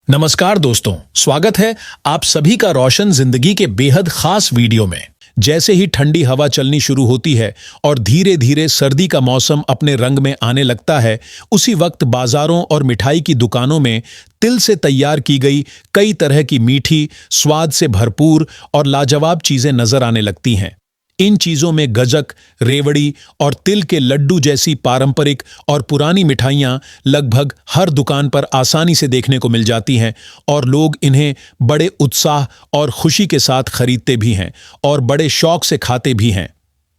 नमस्कार दोस्तों, स्वागत है आप सभी का रोशन जिंदगी के बेहद खास वीडियो में। जैसे ही ठंडी हवा चलनी शुरू होती है और धीरे धीरे सर्दी का मौसम अपने रंग में आने लगता है, उसी वक्त बाजारों और मिठाई की दुकानों में तिल से तैयार की गई कई तरह की मीठी, स्वाद से भरपूर और लाजवाब चीजें नजर आने लगती हैं। इन चीजों में गजक, रेवड़ी और तिल के लड्डू जैसी पारंपरिक और पुरानी मिठाइयां लगभग हर दुकान पर आसानी से देखने को मिल जाती हैं और लोग इन्हें बड़े उत्साह और खुशी के साथ खरीदते भी हैं और बड़े शौक से खाते भी हैं।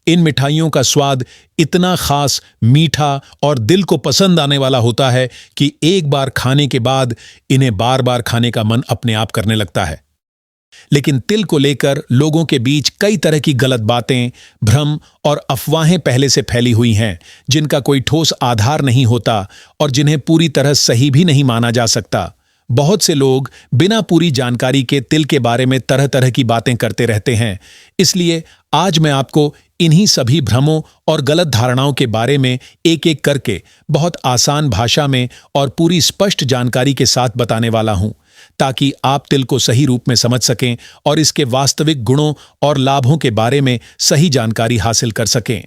इन मिठाइयों का स्वाद इतना खास, मीठा और दिल को पसंद आने वाला होता है कि एक बार खाने के बाद इन्हें बार बार खाने का मन अपने आप करने लगता है। लेकिन तिल को लेकर लोगों के बीच कई तरह की गलत बातें, भ्रम और अफवाहें पहले से फैली हुई हैं, जिनका कोई ठोस आधार नहीं होता और जिन्हें पूरी तरह सही भी नहीं माना जा सकता। बहुत से लोग बिना पूरी जानकारी के तिल के बारे में तरह तरह की बातें करते रहते हैं। इसलिए आज मैं आपको इन्हीं सभी भ्रमों और गलत धारणाओं के बारे में एक एक करके बहुत आसान भाषा में और पूरी स्पष्ट जानकारी के साथ बताने वाला हूं, ताकि आप तिल को सही रूप में समझ सकें और इसके वास्तविक गुणों और लाभों के बारे में सही जानकारी हासिल कर सकें।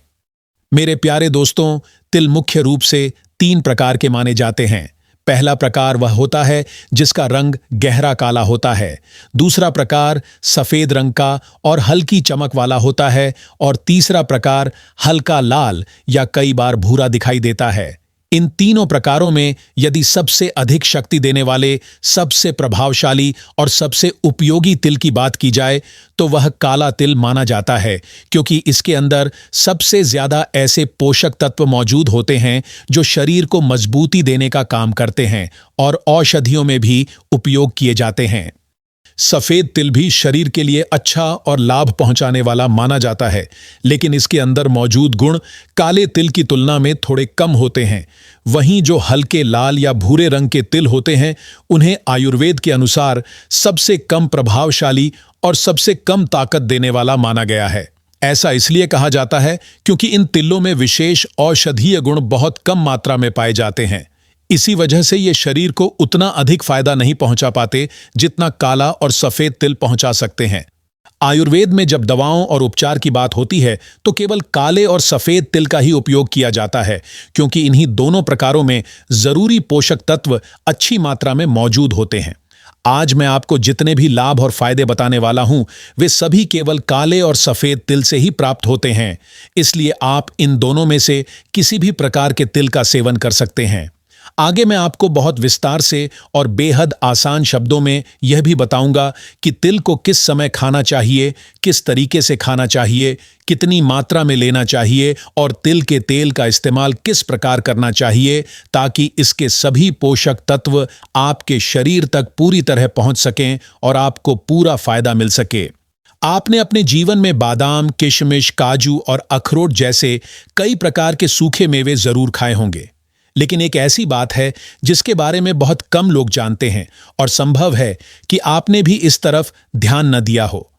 मेरे प्यारे दोस्तों, तिल मुख्य रूप से 3 प्रकार के माने जाते हैं। पहला प्रकार वह होता है जिसका रंग गहरा काला होता है, दूसरा प्रकार सफेद रंग का और हल्की चमक वाला होता है और तीसरा प्रकार हल्का लाल या कई बार भूरा दिखाई देता है। इन तीनों प्रकारों में यदि सबसे अधिक शक्ति देने वाले, सबसे प्रभावशाली और सबसे उपयोगी तिल की बात की जाए तो वह काला तिल माना जाता है, क्योंकि इसके अंदर सबसे ज्यादा ऐसे पोषक तत्व मौजूद होते हैं जो शरीर को मजबूती देने का काम करते हैं और औषधियों में भी उपयोग किए जाते हैं। सफेद तिल भी शरीर के लिए अच्छा और लाभ पहुंचाने वाला माना जाता है, लेकिन इसके अंदर मौजूद गुण काले तिल की तुलना में थोड़े कम होते हैं। वहीं जो हल्के लाल या भूरे रंग के तिल होते हैं, उन्हें आयुर्वेद के अनुसार सबसे कम प्रभावशाली और सबसे कम ताकत देने वाला माना गया है। ऐसा इसलिए कहा जाता है क्योंकि इन तिलों में विशेष औषधीय गुण बहुत कम मात्रा में पाए जाते हैं। इसी वजह से ये शरीर को उतना अधिक फायदा नहीं पहुंचा पाते जितना काला और सफेद तिल पहुंचा सकते हैं। आयुर्वेद में जब दवाओं और उपचार की बात होती है तो केवल काले और सफेद तिल का ही उपयोग किया जाता है, क्योंकि इन्हीं दोनों प्रकारों में जरूरी पोषक तत्व अच्छी मात्रा में मौजूद होते हैं। आज मैं आपको जितने भी लाभ और फायदे बताने वाला हूं, वे सभी केवल काले और सफेद तिल से ही प्राप्त होते हैं। इसलिए आप इन दोनों में से किसी भी प्रकार के तिल का सेवन कर सकते हैं। आगे मैं आपको बहुत विस्तार से और बेहद आसान शब्दों में यह भी बताऊंगा कि तिल को किस समय खाना चाहिए, किस तरीके से खाना चाहिए, कितनी मात्रा में लेना चाहिए और तिल के तेल का इस्तेमाल किस प्रकार करना चाहिए, ताकि इसके सभी पोषक तत्व आपके शरीर तक पूरी तरह पहुंच सकें और आपको पूरा फायदा मिल सके। आपने अपने जीवन में बादाम, किशमिश, काजू और अखरोट जैसे कई प्रकार के सूखे मेवे जरूर खाए होंगे, लेकिन एक ऐसी बात है जिसके बारे में बहुत कम लोग जानते हैं और संभव है कि आपने भी इस तरफ ध्यान न दिया हो।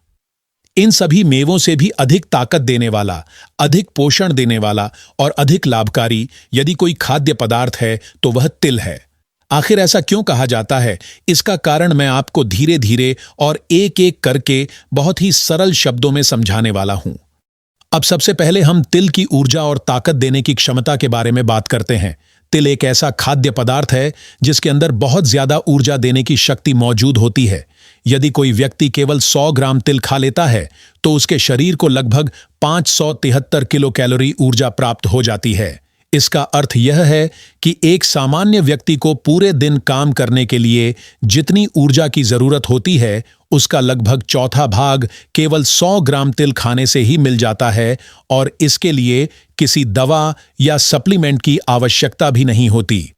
इन सभी मेवों से भी अधिक ताकत देने वाला, अधिक पोषण देने वाला और अधिक लाभकारी यदि कोई खाद्य पदार्थ है तो वह तिल है। आखिर ऐसा क्यों कहा जाता है, इसका कारण मैं आपको धीरे धीरे और एक एक करके बहुत ही सरल शब्दों में समझाने वाला हूं। अब सबसे पहले हम तिल की ऊर्जा और ताकत देने की क्षमता के बारे में बात करते हैं। तिल एक ऐसा खाद्य पदार्थ है जिसके अंदर बहुत ज्यादा ऊर्जा देने की शक्ति मौजूद होती है। यदि कोई व्यक्ति केवल 100 ग्राम तिल खा लेता है तो उसके शरीर को लगभग 573 किलो कैलोरी ऊर्जा प्राप्त हो जाती है। इसका अर्थ यह है कि एक सामान्य व्यक्ति को पूरे दिन काम करने के लिए जितनी ऊर्जा की जरूरत होती है, उसका लगभग चौथा भाग केवल 100 ग्राम तिल खाने से ही मिल जाता है और इसके लिए किसी दवा या सप्लीमेंट की आवश्यकता भी नहीं होती।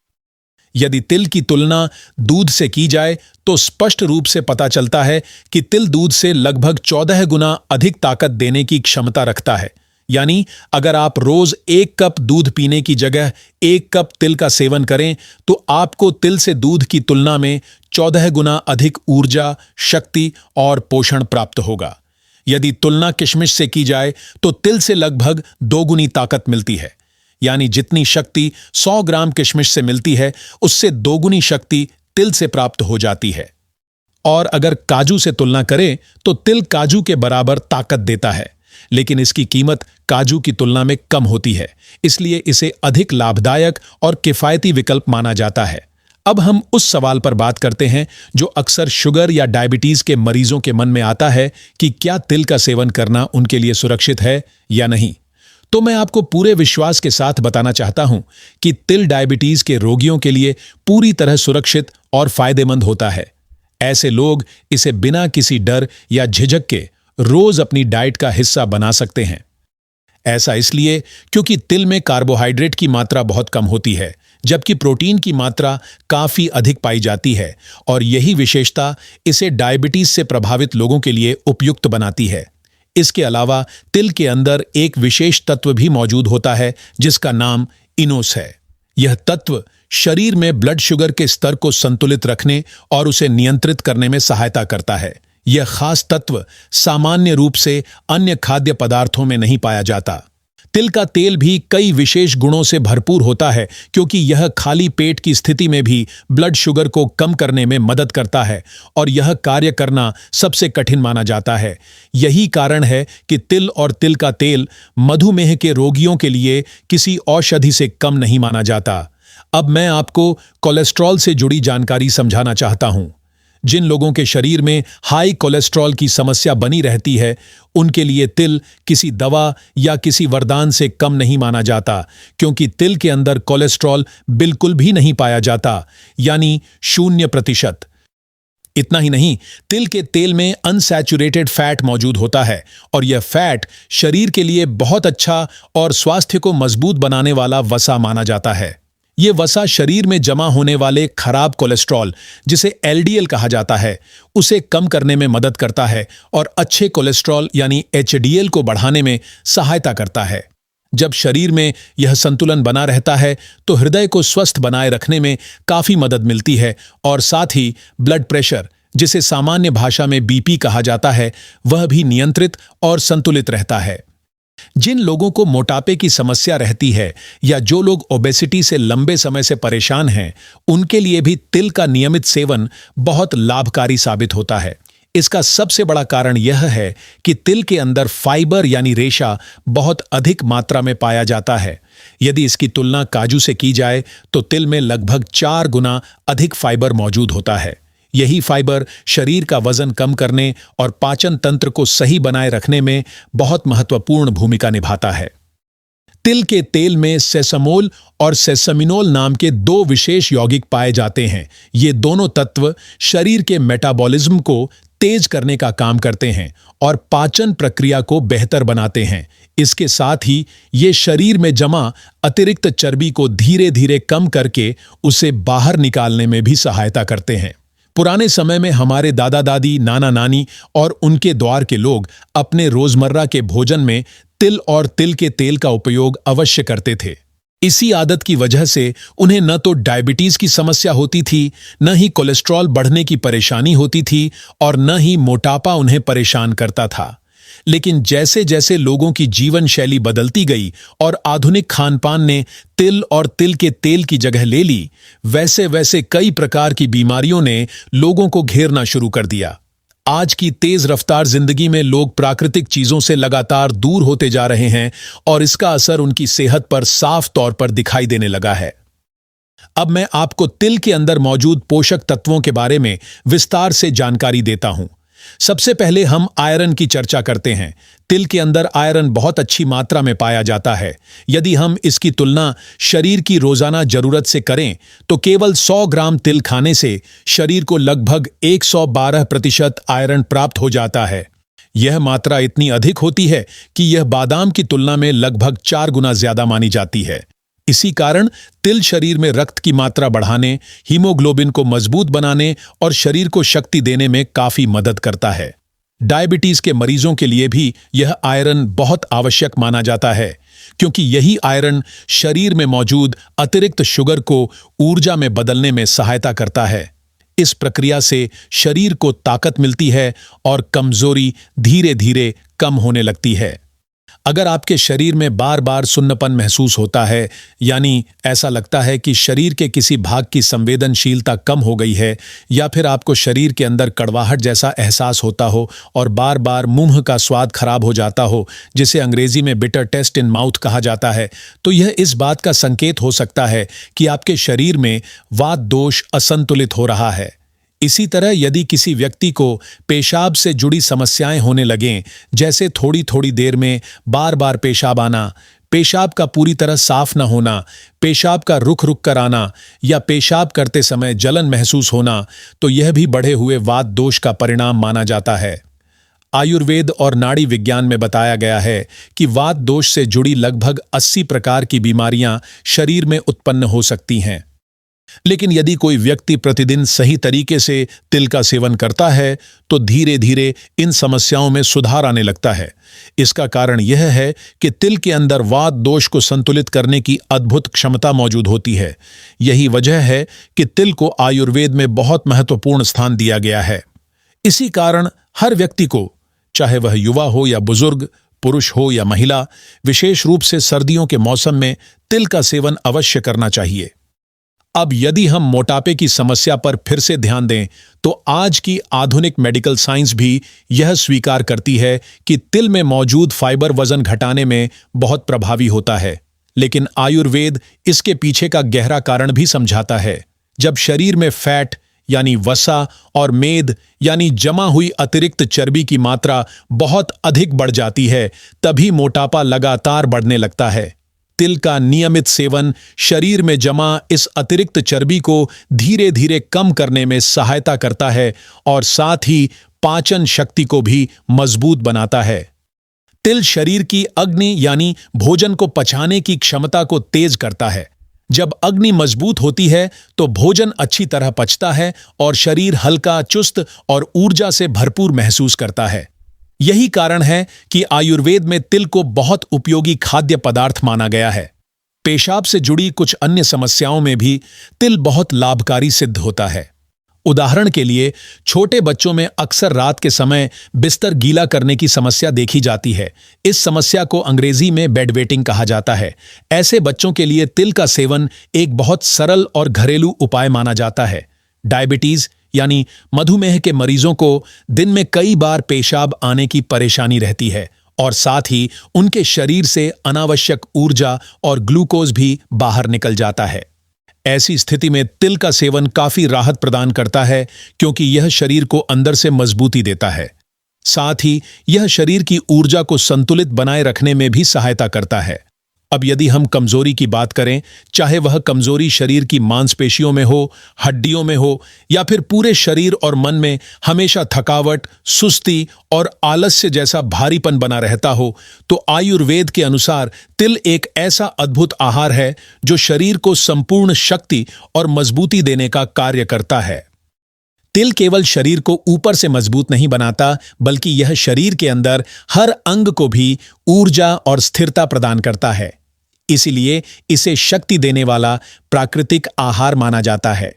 यदि तिल की तुलना दूध से की जाए तो स्पष्ट रूप से पता चलता है कि तिल दूध से लगभग 14 गुना अधिक ताकत देने की क्षमता रखता है। यानी अगर आप रोज 1 कप दूध पीने की जगह 1 कप तिल का सेवन करें तो आपको तिल से दूध की तुलना में 14 गुना अधिक ऊर्जा, शक्ति और पोषण प्राप्त होगा। यदि तुलना किशमिश से की जाए तो तिल से लगभग 2 गुनी ताकत मिलती है। यानी जितनी शक्ति 100 ग्राम किशमिश से मिलती है, उससे 2 गुनी शक्ति तिल से प्राप्त हो जाती है। और अगर काजू से तुलना करें तो तिल काजू के बराबर ताकत देता है, लेकिन इसकी कीमत काजू की तुलना में कम होती है, इसलिए इसे अधिक लाभदायक और किफायती विकल्प माना जाता है। अब हम उस सवाल पर बात करते हैं जो अक्सर शुगर या डायबिटीज के मरीजों के मन में आता है कि क्या तिल का सेवन करना उनके लिए सुरक्षित है या नहीं। तो मैं आपको पूरे विश्वास के साथ बताना चाहता हूं कि तिल डायबिटीज के रोगियों के लिए पूरी तरह सुरक्षित और फायदेमंद होता है। ऐसे लोग इसे बिना किसी डर या झिझक के रोज अपनी डाइट का हिस्सा बना सकते हैं। ऐसा इसलिए क्योंकि तिल में कार्बोहाइड्रेट की मात्रा बहुत कम होती है, जबकि प्रोटीन की मात्रा काफी अधिक पाई जाती है, और यही विशेषता इसे डायबिटीज से प्रभावित लोगों के लिए उपयुक्त बनाती है। इसके अलावा तिल के अंदर एक विशेष तत्व भी मौजूद होता है जिसका नाम इनोस है। यह तत्व शरीर में ब्लड शुगर के स्तर को संतुलित रखने और उसे नियंत्रित करने में सहायता करता है। यह खास तत्व सामान्य रूप से अन्य खाद्य पदार्थों में नहीं पाया जाता। तिल का तेल भी कई विशेष गुणों से भरपूर होता है, क्योंकि यह खाली पेट की स्थिति में भी ब्लड शुगर को कम करने में मदद करता है, और यह कार्य करना सबसे कठिन माना जाता है। यही कारण है कि तिल और तिल का तेल मधुमेह के रोगियों के लिए किसी औषधि से कम नहीं माना जाता। अब मैं आपको कोलेस्ट्रॉल से जुड़ी जानकारी समझाना चाहता हूं। जिन लोगों के शरीर में हाई कोलेस्ट्रॉल की समस्या बनी रहती है, उनके लिए तिल किसी दवा या किसी वरदान से कम नहीं माना जाता, क्योंकि तिल के अंदर कोलेस्ट्रॉल बिल्कुल भी नहीं पाया जाता, यानी 0%। इतना ही नहीं, तिल के तेल में अनसैचुरेटेड फैट मौजूद होता है, और यह फैट शरीर के लिए बहुत अच्छा और स्वास्थ्य को मजबूत बनाने वाला वसा माना जाता है। ये वसा शरीर में जमा होने वाले खराब कोलेस्ट्रॉल, जिसे एलडीएल कहा जाता है, उसे कम करने में मदद करता है और अच्छे कोलेस्ट्रॉल यानी एचडीएल को बढ़ाने में सहायता करता है। जब शरीर में यह संतुलन बना रहता है तो हृदय को स्वस्थ बनाए रखने में काफी मदद मिलती है, और साथ ही ब्लड प्रेशर, जिसे सामान्य भाषा में बीपी कहा जाता है, वह भी नियंत्रित और संतुलित रहता है। जिन लोगों को मोटापे की समस्या रहती है या जो लोग ओबेसिटी से लंबे समय से परेशान हैं, उनके लिए भी तिल का नियमित सेवन बहुत लाभकारी साबित होता है। इसका सबसे बड़ा कारण यह है कि तिल के अंदर फाइबर यानी रेशा बहुत अधिक मात्रा में पाया जाता है। यदि इसकी तुलना काजू से की जाए तो तिल में लगभग 4 गुना अधिक फाइबर मौजूद होता है। यही फाइबर शरीर का वजन कम करने और पाचन तंत्र को सही बनाए रखने में बहुत महत्वपूर्ण भूमिका निभाता है। तिल के तेल में सेसमोल और सेसमिनोल नाम के 2 विशेष यौगिक पाए जाते हैं। ये दोनों तत्व शरीर के मेटाबॉलिज्म को तेज करने का काम करते हैं और पाचन प्रक्रिया को बेहतर बनाते हैं। इसके साथ ही ये शरीर में जमा अतिरिक्त चर्बी को धीरे धीरे कम करके उसे बाहर निकालने में भी सहायता करते हैं। पुराने समय में हमारे दादा दादी, नाना नानी और उनके द्वार के लोग अपने रोजमर्रा के भोजन में तिल और तिल के तेल का उपयोग अवश्य करते थे। इसी आदत की वजह से उन्हें न तो डायबिटीज की समस्या होती थी, न ही कोलेस्ट्रॉल बढ़ने की परेशानी होती थी, और न ही मोटापा उन्हें परेशान करता था। लेकिन जैसे जैसे लोगों की जीवन शैली बदलती गई और आधुनिक खानपान ने तिल और तिल के तेल की जगह ले ली, वैसे वैसे कई प्रकार की बीमारियों ने लोगों को घेरना शुरू कर दिया। आज की तेज रफ्तार जिंदगी में लोग प्राकृतिक चीजों से लगातार दूर होते जा रहे हैं, और इसका असर उनकी सेहत पर साफ तौर पर दिखाई देने लगा है। अब मैं आपको तिल के अंदर मौजूद पोषक तत्वों के बारे में विस्तार से जानकारी देता हूं। सबसे पहले हम आयरन की चर्चा करते हैं। तिल के अंदर आयरन बहुत अच्छी मात्रा में पाया जाता है। यदि हम इसकी तुलना शरीर की रोजाना जरूरत से करें तो केवल 100 ग्राम तिल खाने से शरीर को लगभग 112% आयरन प्राप्त हो जाता है। यह मात्रा इतनी अधिक होती है कि यह बादाम की तुलना में लगभग 4 गुना ज्यादा मानी जाती है। इसी कारण तिल शरीर में रक्त की मात्रा बढ़ाने, हीमोग्लोबिन को मजबूत बनाने और शरीर को शक्ति देने में काफी मदद करता है। डायबिटीज के मरीजों के लिए भी यह आयरन बहुत आवश्यक माना जाता है, क्योंकि यही आयरन शरीर में मौजूद अतिरिक्त शुगर को ऊर्जा में बदलने में सहायता करता है। इस प्रक्रिया से शरीर को ताकत मिलती है और कमजोरी धीरे धीरे कम होने लगती है। अगर आपके शरीर में बार बार सुन्नपन महसूस होता है, यानी ऐसा लगता है कि शरीर के किसी भाग की संवेदनशीलता कम हो गई है, या फिर आपको शरीर के अंदर कड़वाहट जैसा एहसास होता हो और बार बार मुंह का स्वाद खराब हो जाता हो, जिसे अंग्रेजी में बिटर टेस्ट इन माउथ कहा जाता है, तो यह इस बात का संकेत हो सकता है कि आपके शरीर में वात दोष असंतुलित हो रहा है। इसी तरह यदि किसी व्यक्ति को पेशाब से जुड़ी समस्याएं होने लगें, जैसे थोड़ी थोड़ी देर में बार बार पेशाब आना, पेशाब का पूरी तरह साफ न होना, पेशाब का रुक रुक कर आना या पेशाब करते समय जलन महसूस होना, तो यह भी बढ़े हुए वात दोष का परिणाम माना जाता है। आयुर्वेद और नाड़ी विज्ञान में बताया गया है कि वात दोष से जुड़ी लगभग 80 प्रकार की बीमारियां शरीर में उत्पन्न हो सकती हैं। लेकिन यदि कोई व्यक्ति प्रतिदिन सही तरीके से तिल का सेवन करता है तो धीरे धीरे इन समस्याओं में सुधार आने लगता है। इसका कारण यह है कि तिल के अंदर वात दोष को संतुलित करने की अद्भुत क्षमता मौजूद होती है। यही वजह है कि तिल को आयुर्वेद में बहुत महत्वपूर्ण स्थान दिया गया है। इसी कारण हर व्यक्ति को, चाहे वह युवा हो या बुजुर्ग, पुरुष हो या महिला, विशेष रूप से सर्दियों के मौसम में तिल का सेवन अवश्य करना चाहिए। अब यदि हम मोटापे की समस्या पर फिर से ध्यान दें, तो आज की आधुनिक मेडिकल साइंस भी यह स्वीकार करती है कि तिल में मौजूद फाइबर वजन घटाने में बहुत प्रभावी होता है। लेकिन आयुर्वेद इसके पीछे का गहरा कारण भी समझाता है। जब शरीर में फैट यानी वसा और मेद यानी जमा हुई अतिरिक्त चर्बी की मात्रा बहुत अधिक बढ़ जाती है, तभी मोटापा लगातार बढ़ने लगता है। तिल का नियमित सेवन शरीर में जमा इस अतिरिक्त चर्बी को धीरे धीरे कम करने में सहायता करता है और साथ ही पाचन शक्ति को भी मजबूत बनाता है। तिल शरीर की अग्नि यानी भोजन को पचाने की क्षमता को तेज करता है। जब अग्नि मजबूत होती है तो भोजन अच्छी तरह पचता है और शरीर हल्का, चुस्त और ऊर्जा से भरपूर महसूस करता है। यही कारण है कि आयुर्वेद में तिल को बहुत उपयोगी खाद्य पदार्थ माना गया है। पेशाब से जुड़ी कुछ अन्य समस्याओं में भी तिल बहुत लाभकारी सिद्ध होता है। उदाहरण के लिए, छोटे बच्चों में अक्सर रात के समय बिस्तर गीला करने की समस्या देखी जाती है। इस समस्या को अंग्रेजी में बेड वेटिंग कहा जाता है। ऐसे बच्चों के लिए तिल का सेवन एक बहुत सरल और घरेलू उपाय माना जाता है। डायबिटीज यानी मधुमेह के मरीजों को दिन में कई बार पेशाब आने की परेशानी रहती है और साथ ही उनके शरीर से अनावश्यक ऊर्जा और ग्लूकोज भी बाहर निकल जाता है। ऐसी स्थिति में तिल का सेवन काफी राहत प्रदान करता है, क्योंकि यह शरीर को अंदर से मजबूती देता है। साथ ही यह शरीर की ऊर्जा को संतुलित बनाए रखने में भी सहायता करता है। अब यदि हम कमजोरी की बात करें, चाहे वह कमजोरी शरीर की मांसपेशियों में हो, हड्डियों में हो या फिर पूरे शरीर और मन में हमेशा थकावट, सुस्ती और आलस्य जैसा भारीपन बना रहता हो, तो आयुर्वेद के अनुसार तिल एक ऐसा अद्भुत आहार है जो शरीर को संपूर्ण शक्ति और मजबूती देने का कार्य करता है। तिल केवल शरीर को ऊपर से मजबूत नहीं बनाता, बल्कि यह शरीर के अंदर हर अंग को भी ऊर्जा और स्थिरता प्रदान करता है। इसीलिए इसे शक्ति देने वाला प्राकृतिक आहार माना जाता है।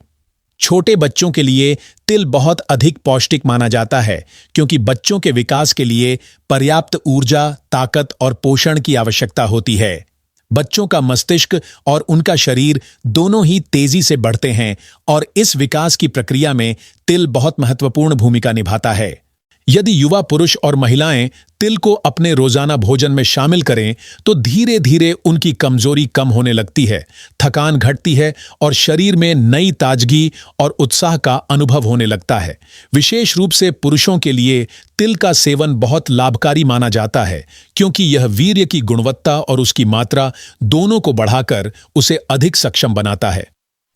छोटे बच्चों के लिए तिल बहुत अधिक पौष्टिक माना जाता है, क्योंकि बच्चों के विकास के लिए पर्याप्त ऊर्जा, ताकत और पोषण की आवश्यकता होती है। बच्चों का मस्तिष्क और उनका शरीर दोनों ही तेजी से बढ़ते हैं और इस विकास की प्रक्रिया में तिल बहुत महत्वपूर्ण भूमिका निभाता है। यदि युवा पुरुष और महिलाएं तिल को अपने रोजाना भोजन में शामिल करें तो धीरे धीरे उनकी कमजोरी कम होने लगती है, थकान घटती है और शरीर में नई ताजगी और उत्साह का अनुभव होने लगता है। विशेष रूप से पुरुषों के लिए तिल का सेवन बहुत लाभकारी माना जाता है, क्योंकि यह वीर्य की गुणवत्ता और उसकी मात्रा दोनों को बढ़ाकर उसे अधिक सक्षम बनाता है।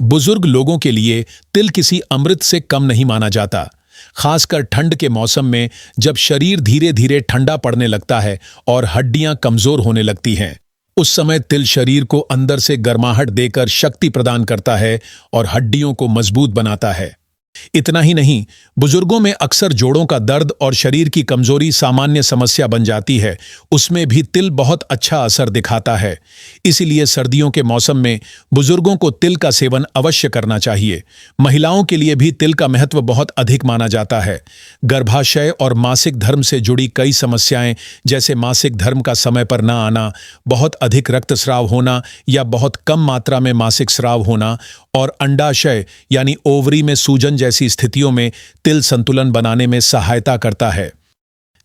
बुजुर्ग लोगों के लिए तिल किसी अमृत से कम नहीं माना जाता। खासकर ठंड के मौसम में, जब शरीर धीरे धीरे ठंडा पड़ने लगता है और हड्डियां कमजोर होने लगती हैं, उस समय तिल शरीर को अंदर से गर्माहट देकर शक्ति प्रदान करता है और हड्डियों को मजबूत बनाता है। इतना ही नहीं, बुजुर्गों में अक्सर जोड़ों का दर्द और शरीर की कमजोरी सामान्य समस्या बन जाती है। उसमें भी तिल बहुत अच्छा असर दिखाता है। इसीलिए सर्दियों के मौसम में बुजुर्गों को तिल का सेवन अवश्य करना चाहिए। महिलाओं के लिए भी तिल का महत्व बहुत अधिक माना जाता है। गर्भाशय और मासिक धर्म से जुड़ी कई समस्याएं, जैसे मासिक धर्म का समय पर न आना, बहुत अधिक रक्तस्राव होना या बहुत कम मात्रा में मासिक स्राव होना, और अंडाशय यानी ओवरी में सूजन जैसी स्थितियों में तिल संतुलन बनाने में सहायता करता है।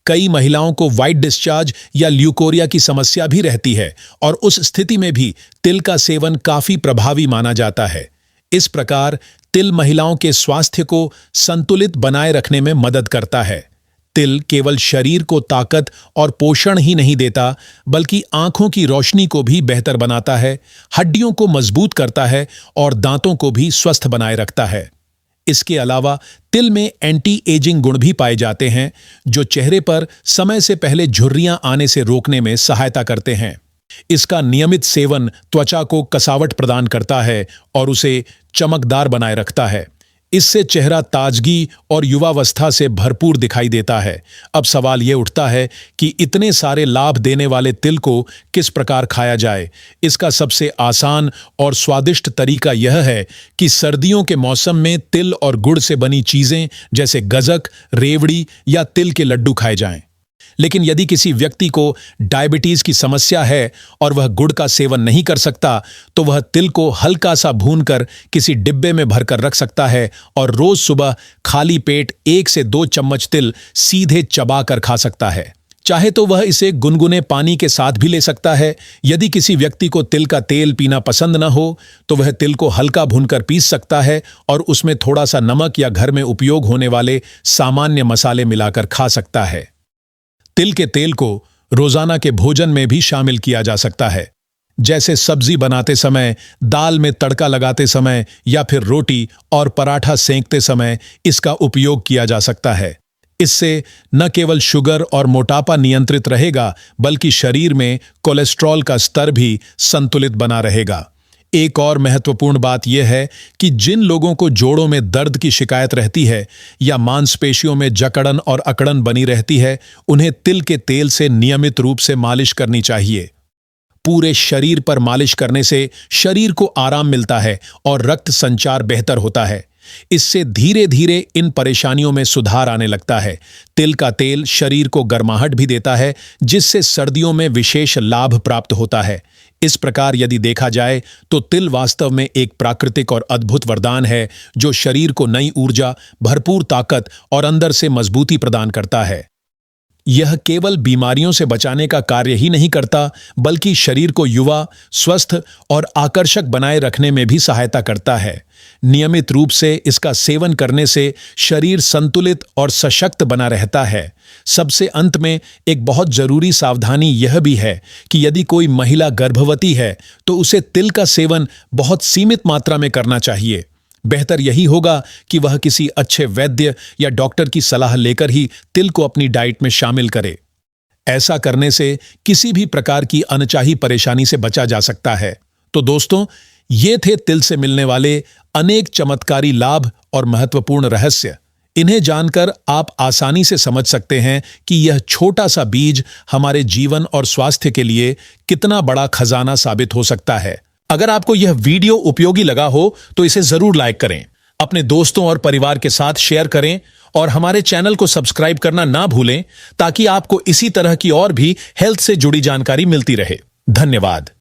कई महिलाओं को व्हाइट डिस्चार्ज या ल्यूकोरिया की समस्या भी रहती है और उस स्थिति में भी तिल का सेवन काफी प्रभावी माना जाता है। इस प्रकार तिल महिलाओं के स्वास्थ्य को संतुलित बनाए रखने में मदद करता है। तिल केवल शरीर को ताकत और पोषण ही नहीं देता, बल्कि आंखों की रोशनी को भी बेहतर बनाता है, हड्डियों को मजबूत करता है और दांतों को भी स्वस्थ बनाए रखता है। इसके अलावा तिल में एंटी एजिंग गुण भी पाए जाते हैं, जो चेहरे पर समय से पहले झुर्रियां आने से रोकने में सहायता करते हैं। इसका नियमित सेवन त्वचा को कसावट प्रदान करता है और उसे चमकदार बनाए रखता है। इससे चेहरा ताजगी और युवावस्था से भरपूर दिखाई देता है। अब सवाल यह उठता है कि इतने सारे लाभ देने वाले तिल को किस प्रकार खाया जाए। इसका सबसे आसान और स्वादिष्ट तरीका यह है कि सर्दियों के मौसम में तिल और गुड़ से बनी चीजें जैसे गज्जक, रेवड़ी या तिल के लड्डू खाए जाएं। लेकिन यदि किसी व्यक्ति को डायबिटीज की समस्या है और वह गुड़ का सेवन नहीं कर सकता, तो वह तिल को हल्का सा भूनकर किसी डिब्बे में भरकर रख सकता है और रोज सुबह खाली पेट 1 से 2 चम्मच तिल सीधे चबाकर खा सकता है। चाहे तो वह इसे गुनगुने पानी के साथ भी ले सकता है। यदि किसी व्यक्ति को तिल का तेल पीना पसंद न हो, तो वह तिल को हल्का भूनकर पीस सकता है और उसमें थोड़ा सा नमक या घर में उपयोग होने वाले सामान्य मसाले मिलाकर खा सकता है। तिल के तेल को रोजाना के भोजन में भी शामिल किया जा सकता है, जैसे सब्जी बनाते समय, दाल में तड़का लगाते समय या फिर रोटी और पराठा सेंकते समय इसका उपयोग किया जा सकता है। इससे न केवल शुगर और मोटापा नियंत्रित रहेगा, बल्कि शरीर में कोलेस्ट्रॉल का स्तर भी संतुलित बना रहेगा। एक और महत्वपूर्ण बात यह है कि जिन लोगों को जोड़ों में दर्द की शिकायत रहती है या मांसपेशियों में जकड़न और अकड़न बनी रहती है, उन्हें तिल के तेल से नियमित रूप से मालिश करनी चाहिए। पूरे शरीर पर मालिश करने से शरीर को आराम मिलता है और रक्त संचार बेहतर होता है। इससे धीरे धीरे इन परेशानियों में सुधार आने लगता है। तिल का तेल शरीर को गर्माहट भी देता है, जिससे सर्दियों में विशेष लाभ प्राप्त होता है। इस प्रकार यदि देखा जाए तो तिल वास्तव में एक प्राकृतिक और अद्भुत वरदान है, जो शरीर को नई ऊर्जा, भरपूर ताकत और अंदर से मजबूती प्रदान करता है। यह केवल बीमारियों से बचाने का कार्य ही नहीं करता, बल्कि शरीर को युवा, स्वस्थ और आकर्षक बनाए रखने में भी सहायता करता है। नियमित रूप से इसका सेवन करने से शरीर संतुलित और सशक्त बना रहता है। सबसे अंत में एक बहुत जरूरी सावधानी यह भी है कि यदि कोई महिला गर्भवती है, तो उसे तिल का सेवन बहुत सीमित मात्रा में करना चाहिए। बेहतर यही होगा कि वह किसी अच्छे वैद्य या डॉक्टर की सलाह लेकर ही तिल को अपनी डाइट में शामिल करे। ऐसा करने से किसी भी प्रकार की अनचाही परेशानी से बचा जा सकता है। तो दोस्तों, ये थे तिल से मिलने वाले अनेक चमत्कारी लाभ और महत्वपूर्ण रहस्य। इन्हें जानकर आप आसानी से समझ सकते हैं कि यह छोटा सा बीज हमारे जीवन और स्वास्थ्य के लिए कितना बड़ा खजाना साबित हो सकता है। अगर आपको यह वीडियो उपयोगी लगा हो तो इसे जरूर लाइक करें, अपने दोस्तों और परिवार के साथ शेयर करें और हमारे चैनल को सब्सक्राइब करना ना भूलें, ताकि आपको इसी तरह की और भी हेल्थ से जुड़ी जानकारी मिलती रहे। धन्यवाद।